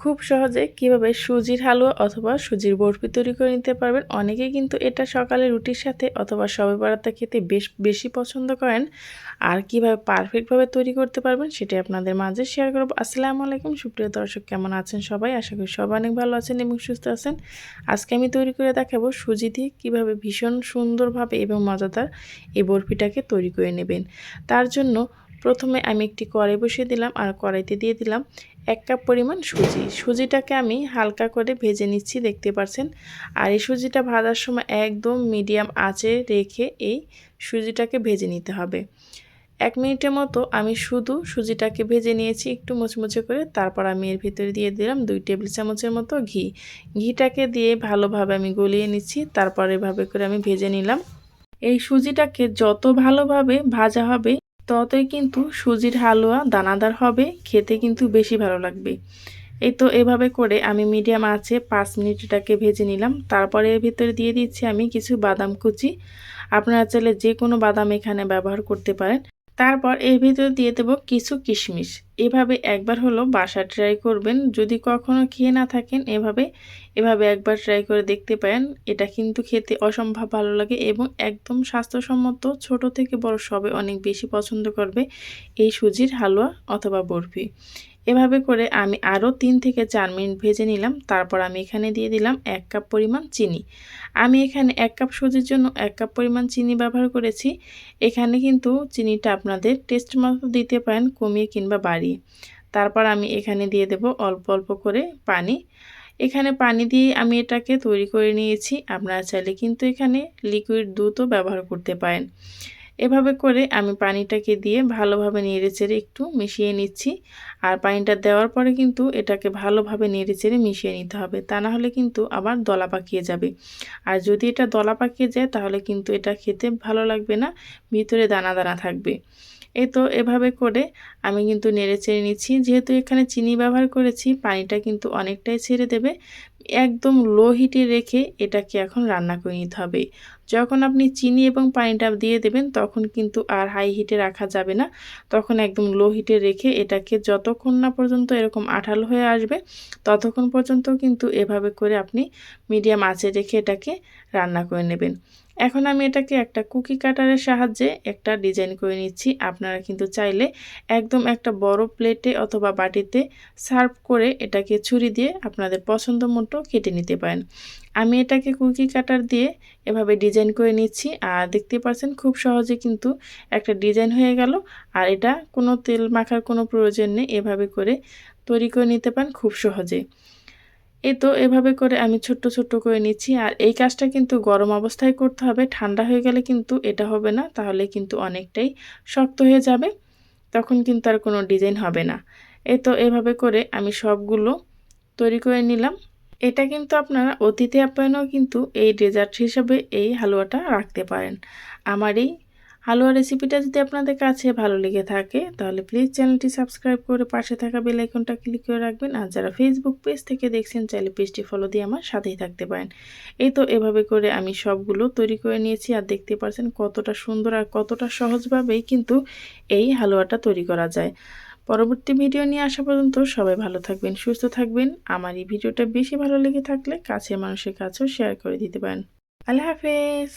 খুব সহজে কিভাবে সুজির হালুয়া অথবা সুজির বরফি তৈরি করে নিতে পারবেন। অনেকেই কিন্তু এটা সকালে রুটির সাথে অথবা শবে বরাতে খেতে বেশি পছন্দ করেন। আর কিভাবে পারফেক্টভাবে তৈরি করতে পারবেন সেটাই আপনাদের মাঝে শেয়ার করব। আসসালামু আলাইকুম সুপ্রিয় দর্শক, কেমন আছেন সবাই? আশা করি সবাই অনেক ভালো আছেন এবং সুস্থ আছেন। আজকে আমি তৈরি করে দেখাবো সুজি দিয়ে কীভাবে ভীষণ সুন্দরভাবে এবং মজাদার এই বরফিটাকে তৈরি করে নেবেন। তার জন্য প্রথমে আমি একটি কড়াই বসিয়ে দিলাম আর কড়াইতে দিয়ে দিলাম 1 কাপ পরিমাণ সুজিটাকে আমি হালকা করে ভেজে নিচ্ছি, দেখতে পাচ্ছেন। আর এই সুজিটা ভাজার সময় একদম মিডিয়াম আঁচে রেখে এই সুজিটাকে ভেজে নিতে হবে। 1 মিনিটের মতো আমি শুধু সুজিটাকে ভেজে নিয়েছি একটু মুচমুচে করে। তারপর আমি এর ভিতরে দিয়ে দিলাম 2 টেবিল চামচের মতো ঘিটাকে দিয়ে ভালোভাবে আমি গলিয়ে নিচ্ছি। তারপর এভাবে করে আমি ভেজে নিলাম। এই সুজিটাকে যত ভালোভাবে ভাজা হবে ততই কিন্তু সুজির হালুয়া দানাদার হবে, খেতে কিন্তু বেশি ভালো লাগবে। এই তো এভাবে করে আমি মিডিয়াম আঁচে 5 মিনিট এটাকে ভেজে নিলাম। তারপরে এর ভিতরে দিয়ে দিচ্ছি আমি কিছু বাদাম কুচি। আপনারা চাইলে যে কোনো বাদাম এখানে ব্যবহার করতে পারেন। তারপর এর ভিতরে দিয়ে দেব কিছু কিশমিশ। এভাবে একবার হলো বাসায় ট্রাই করবেন। যদি কখনো খেয়ে না থাকেন এভাবে একবার ট্রাই করে দেখতে পারেন। এটা কিন্তু খেতে অসম্ভব ভালো লাগে এবং একদম স্বাস্থ্যসম্মত, ছোট থেকে বড় সবাই অনেক বেশি পছন্দ করবে এই সুজির হালুয়া অথবা বরফি। এভাবে করে আমি আরও 3 থেকে 4 মিনিট ভেজে নিলাম। তারপর আমি এখানে দিয়ে দিলাম 1 কাপ পরিমাণ চিনি। আমি এখানে 1 কাপ সুজির জন্য 1 কাপ পরিমাণ চিনি ব্যবহার করেছি। এখানে কিন্তু চিনিটা আপনাদের টেস্ট মতো দিতে পারেন, কমিয়ে কিংবা বাড়িয়ে। তারপর আমি এখানে দিয়ে দেব অল্প অল্প করে পানি। এখানে পানি দিয়ে আমি এটাকে তৈরি করে নিয়েছি। আপনারা চাইলে কিন্তু এখানে লিকুইড দুধও ব্যবহার করতে পারেন। এভাবে করে আমি পানিটাকে দিয়ে ভালোভাবে নেড়েচেড়ে একটু মিশিয়ে নিচ্ছি। আর পানিটা দেওয়ার পরে কিন্তু এটাকে ভালোভাবে নেড়েচেড়ে মিশিয়ে নিতে হবে, তা না হলে কিন্তু আবার দলা পাকিয়ে যাবে। আর যদি এটা দলা পাকিয়ে যায় তাহলে কিন্তু এটা খেতে ভালো লাগবে না, ভিতরে দানা দানা থাকবে। এই তো এভাবে করে আমি কিন্তু নেড়েচেড়ে নিচ্ছি। যেহেতু এখানে চিনি ব্যবহার করেছি, পানিটা কিন্তু অনেকটাই ছেড়ে দেবে। একদম লো হিটে রেখে এটাকে এখন রান্না করে নিতে হবে। যখন আপনি চিনি এবং পানিটা দিয়ে দেবেন তখন কিন্তু আর হাই হিটে রাখা যাবে না। তখন একদম লো হিটে রেখে এটাকে যতক্ষণ না পর্যন্ত এরকম আঠালো হয়ে আসবে ততক্ষণ পর্যন্ত কিন্তু এভাবে করে আপনি মিডিয়াম আঁচে রেখে এটাকে রান্না করে নেবেন। এখন আমি এটাকে একটা কুকি কাটারের সাহায্যে একটা ডিজাইন করে নিচ্ছি। আপনারা কিন্তু চাইলে একদম একটা বড় প্লেটে অথবা বাটিতে সার্ভ করে এটাকে ছুরি দিয়ে আপনাদের পছন্দ মতো কেটে নিতে পারেন। আমি এটাকে কুকি কাটার দিয়ে এভাবে ডিজাইন করে নিচ্ছি। আর দেখতে পাচ্ছেন খুব সহজে কিন্তু একটা ডিজাইন হয়ে গেল। আর এটা কোনো তেল মাখার কোনো প্রয়োজন নেই, এভাবে করে তৈরি করে নিতে পারেন খুব সহজে। এই তো এভাবে করে আমি ছোট্ট ছোট্ট করে নিচ্ছি। আর এই কাজটা কিন্তু গরম অবস্থায় করতে হবে, ঠান্ডা হয়ে গেলে কিন্তু এটা হবে না, তাহলে কিন্তু অনেকটাই শক্ত হয়ে যাবে, তখন কিন্তু আর কোনো ডিজাইন হবে না। এই তো এভাবে করে আমি সবগুলো তৈরি করে নিলাম। এটা কিন্তু আপনারা অতিথি আপ্যায়নেও কিন্তু এই ডেজার্ট হিসেবে এই হালুয়াটা রাখতে পারেন। আমার এই হালুয়া রেসিপিটা যদি আপনাদের কাছে ভালো লেগে থাকে তাহলে প্লিজ চ্যানেলটি সাবস্ক্রাইব করে পাশে থাকা বেল আইকনটা ক্লিক করে রাখবেন। আর যারা ফেসবুক পেজ থেকে দেখছেন চাইলে পেজটি ফলো দিয়ে আমার সাথেই থাকতে পারেন। এই তো এভাবে করে আমি সবগুলো তৈরি করে নিয়েছি। আর দেখতে পাচ্ছেন কতটা সুন্দর আর কতটা সহজভাবেই কিন্তু এই হালুয়াটা তৈরি করা যায়। পরবর্তী ভিডিও নিয়ে আসা পর্যন্ত সবাই ভালো থাকবেন, সুস্থ থাকবেন। আমার এই ভিডিওটা বেশি ভালো লেগে থাকলে কাছের মানুষের কাছেও শেয়ার করে দিতে পারেন। আল্লাহ হাফেজ।